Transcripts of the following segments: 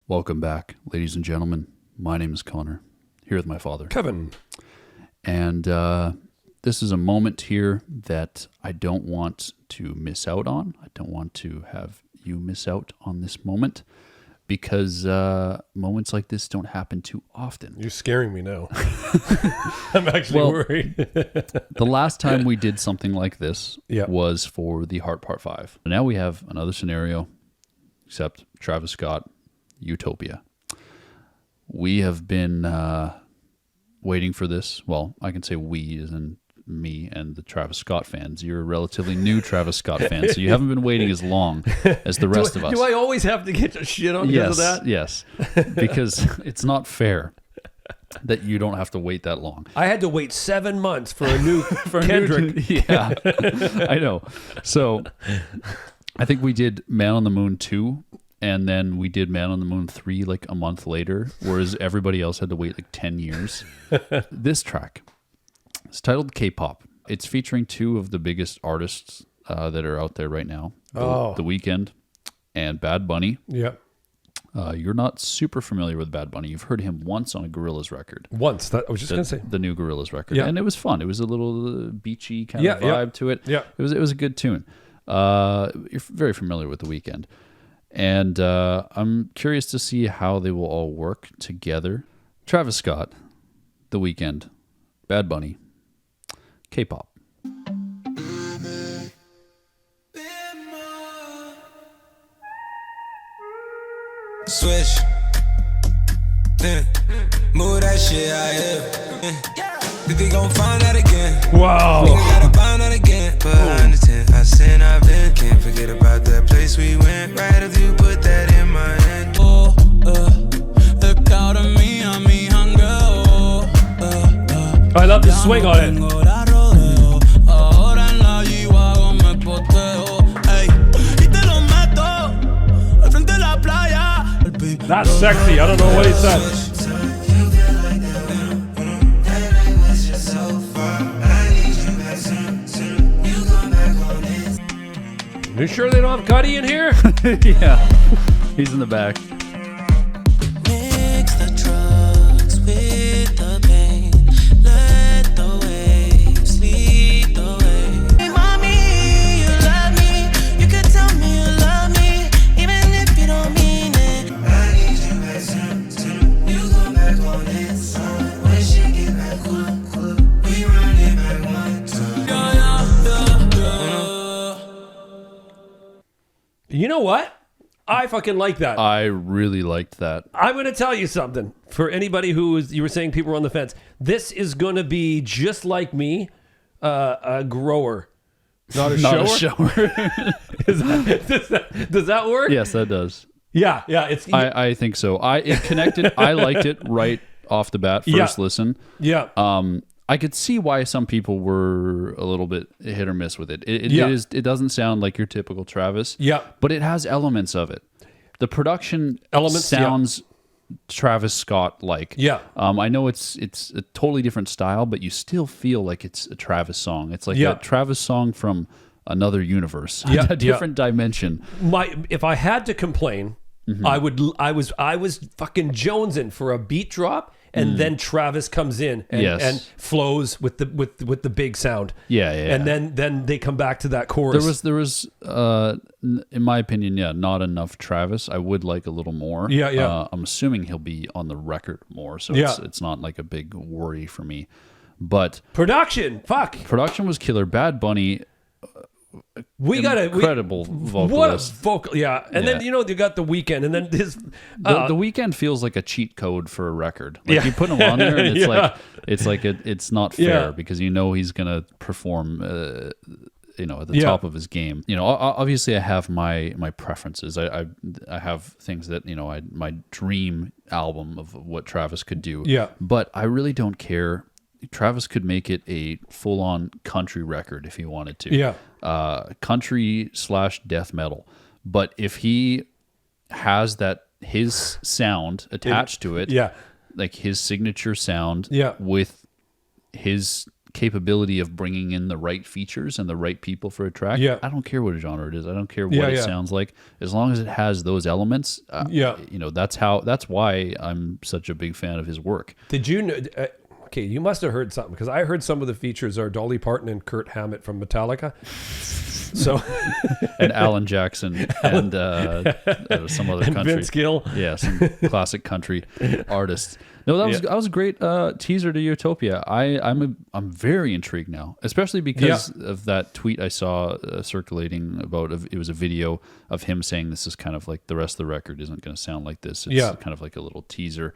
Welcome back, ladies and gentlemen. My name is Connor, here with my father, Kevin. And this is a moment here that I don't want to miss out on. I don't want to have you miss out on this moment because moments like this don't happen too often. You're scaring me now. I'm actually worried. The last time we did something like this Yeah. was for the Heart Part 5. Now we have another scenario, except Travis Scott, Utopia. We have been waiting for this. Well, I can say we as in me and the Travis Scott fans. You're a relatively new Travis Scott fan, so you haven't been waiting as long as the rest of us. Do I always have to get shit on because of that? Yes, because it's not fair that you don't have to wait that long. I had to wait 7 months for a new Kendrick. Yeah, I know. So I think we did Man on the Moon 2, and then we did Man on the Moon 3 like a month later, whereas everybody else had to wait like 10 years. This track, it's titled K-Pop. It's featuring two of the biggest artists that are out there right now, the Weeknd and Bad Bunny. Yep. You're not super familiar with Bad Bunny. You've heard him once on a Gorillaz record. Once. I was just going to say. The new Gorillaz record. Yeah. And it was fun. It was a little beachy kind of vibe to it. Yeah. It was a good tune. You're very familiar with The Weeknd. And I'm curious to see how they will all work together. Travis Scott, The Weeknd, Bad Bunny, K-pop. Switch. Move that shit out here. Think they gon' find out again. Wow. Nigga gotta find out again. But I understand. I sin, I've been. Can't forget about that place we went. Right if you put that in my hand. Oh, look out at me, I'm me hunger. I love the swing on it. That's sexy. I don't know what he said. You sure they don't have Cuddy in here? Yeah, he's in the back. Mix the drugs with the pain. Let the waves lead the way. Hey, mommy, you love me. You can tell me you love me, even if you don't mean it. I need you back soon. You go back on it. When she get back cool, we run it back one time. You know what? I fucking like that. I really liked that. I'm going to tell you something. For anybody you were saying people were on the fence, this is going to be just like me, a grower, not a Not shower. a shower. Does that work? Yes, that does. Yeah. I think so. It connected. I liked it right off the bat, first listen. Yeah. I could see why some people were a little bit hit or miss with it. It doesn't sound like your typical Travis. Yeah. But it has elements of it. The production sounds Travis Scott like. Yeah. I know it's a totally different style, but you still feel like it's a Travis song. It's like a Travis song from another universe, a different dimension. If I had to complain, I was fucking jonesing for a beat drop. And then Travis comes in and flows with the big sound. Yeah. And then they come back to that chorus. There was in my opinion, not enough Travis. I would like a little more. Yeah. I'm assuming he'll be on the record more, so it's not like a big worry for me. But production was killer. Bad Bunny. Incredible vocalist. What a vocal, yeah. And then you got The Weeknd, and then his the Weeknd feels like a cheat code for a record. Like you put him on there, and it's not fair because he's gonna perform. At the top of his game. Obviously, I have my preferences. I have things that my dream album of what Travis could do. Yeah, but I really don't care. Travis could make it a full-on country record if he wanted to. Yeah. Country / death metal. But if he has his sound attached to it, yeah, like his signature sound yeah, with his capability of bringing in the right features and the right people for a track. Yeah. I don't care what genre it is. I don't care what it sounds like. As long as it has those elements, that's why I'm such a big fan of his work. Did you know? Okay, you must have heard something, because I heard some of the features are Dolly Parton and Kurt Hammett from Metallica. So and Alan Jackson and some other and country. Vince Gill. Yeah, some classic country artists. No, that was a great teaser to Utopia. I'm very intrigued now, especially because of that tweet I saw circulating about. It was a video of him saying this is kind of like the rest of the record isn't going to sound like this. It's kind of like a little teaser.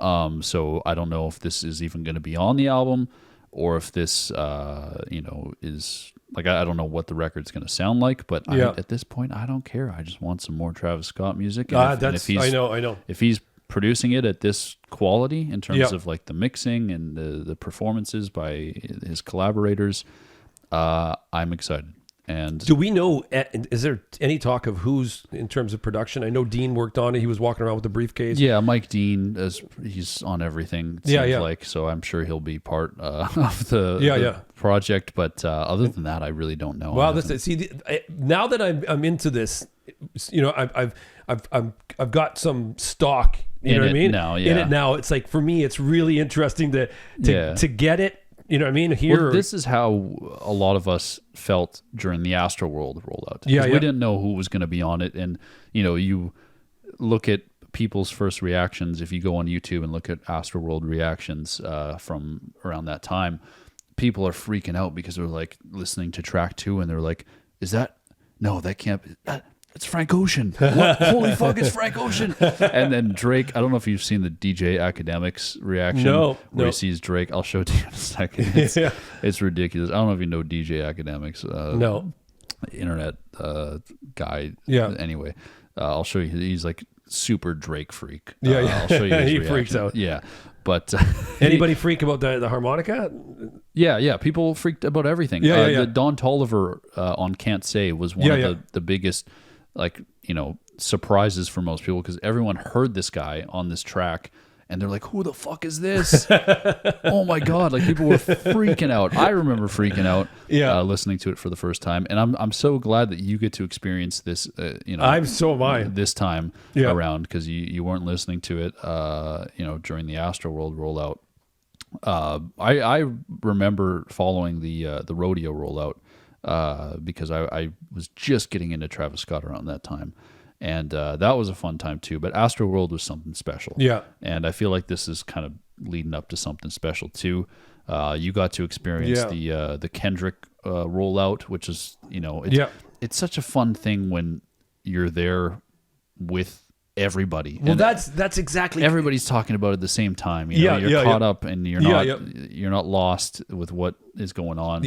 So I don't know if this is even going to be on the album, or if this is like, I don't know what the record's going to sound like. But at this point, I don't care. I just want some more Travis Scott music. And I know. If he's producing it at this quality in terms of like the mixing and the performances by his collaborators, I'm excited. And do we know, is there any talk of who's in terms of production? I know Dean worked on it. He was walking around with the briefcase. Yeah, Mike Dean, he's on everything, it seems like. So I'm sure he'll be part of the project. But other than that, I really don't know. Wow, now that I'm into this, I've got some stock. You know what I mean? Now, in it now, it's like, for me, it's really interesting to get it. You know what I mean? Here, this is how a lot of us felt during the Astroworld rollout. We didn't know who was going to be on it, and you look at people's first reactions. If you go on YouTube and look at Astroworld reactions from around that time, people are freaking out because they're like listening to track 2, and they're like, "Is that no? That can't be." It's Frank Ocean. What? Holy fuck, it's Frank Ocean. And then Drake, I don't know if you've seen the DJ Academics reaction where he sees Drake. I'll show it to you in a second. It's ridiculous. I don't know if you know DJ Academics. Internet guy. Yeah. Anyway, I'll show you. He's like super Drake freak. I'll show you his he reaction. Freaks out. Yeah. But anybody freak about the harmonica? Yeah. People freaked about everything. The Don Toliver on Can't Say was one of the biggest surprises for most people, because everyone heard this guy on this track and they're like, who the fuck is this? Oh my God. Like, people were freaking out. I remember freaking out listening to it for the first time. And I'm so glad that you get to experience this, so am I. This time around, because you weren't listening to it, during the Astroworld rollout. I remember following the rodeo rollout, because I was just getting into Travis Scott around that time. And that was a fun time too. But Astroworld was something special. Yeah. And I feel like this is kind of leading up to something special too. You got to experience the Kendrick rollout, which is, it's such a fun thing when you're there with everybody. Well, that's exactly, everybody's talking about it at the same time. You're caught up, and you're not lost with what is going on.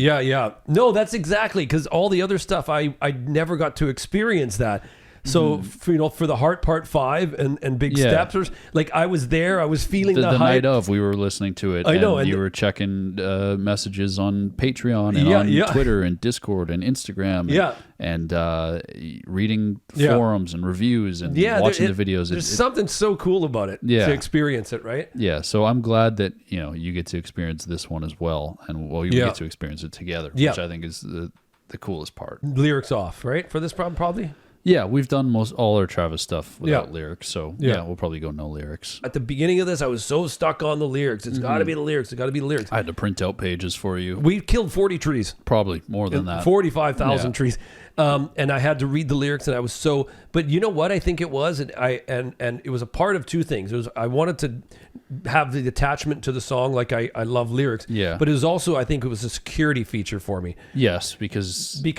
No, that's exactly, because all the other stuff I never got to experience that. So for the Heart Part 5 and Big Steps, like, I was there, I was feeling the hype. Night of, we were listening to it. I know, and you were checking messages on Patreon and on Twitter and Discord and Instagram. And reading forums and reviews and watching the videos. There's something so cool about it to experience it, right? Yeah, so I'm glad that you get to experience this one as well, and you get to experience it together, which I think is the coolest part. Lyrics off, right, for this problem, probably? Yeah, we've done all our Travis stuff without lyrics, so we'll probably go no lyrics. At the beginning of this, I was so stuck on the lyrics. It's got to be the lyrics. It's got to be the lyrics. I had to print out pages for you. We killed 40 trees. Probably more than that. 45,000 trees. And I had to read the lyrics, and I was so. But you know what I think it was, and it was a part of two things. It was, I wanted to have the attachment to the song, like I love lyrics. Yeah. But it was also, I think it was a security feature for me. Yes, because you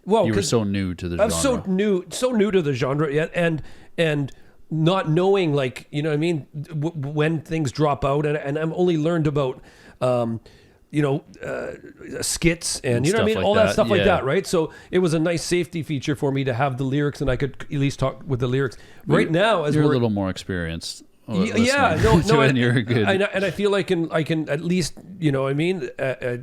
were so new to the genre. I was so new to the genre, and not knowing, like, you know what I mean, when things drop out, and I'm only learned about. Skits and you know what I mean, all that stuff like that, right? So it was a nice safety feature for me to have the lyrics, and I could at least talk with the lyrics. Right now, as you're a little more experienced. No, and you're good. And I feel I can at least, you know what I mean,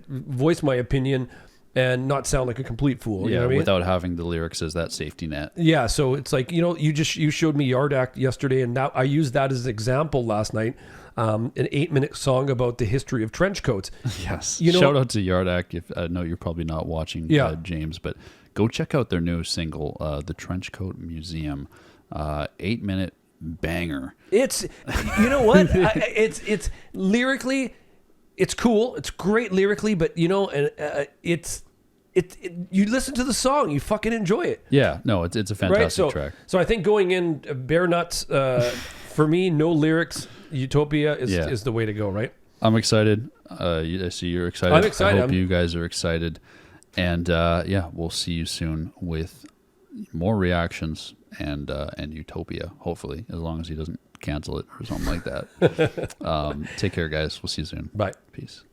voice my opinion and not sound like a complete fool. You know what I mean? without having the lyrics as that safety net. Yeah, so it's like, you showed me Yard Act yesterday, and now I used that as an example last night. An 8-minute song about the history of trench coats. Yes. Shout out to Yardak. If I know you're probably not watching, James, but go check out their new single, The Trenchcoat Museum. 8-minute banger. It's, you know what? It's lyrically, it's cool. It's great lyrically, but it's. You listen to the song, you fucking enjoy it. Yeah, no, it's a fantastic track. So I think going in bare nuts, for me, no lyrics, Utopia is the way to go, right? I'm excited. I see you're excited. I'm excited. I hope you guys are excited. And we'll see you soon with more reactions and Utopia, hopefully, as long as he doesn't cancel it or something like that. Take care, guys. We'll see you soon. Bye. Peace.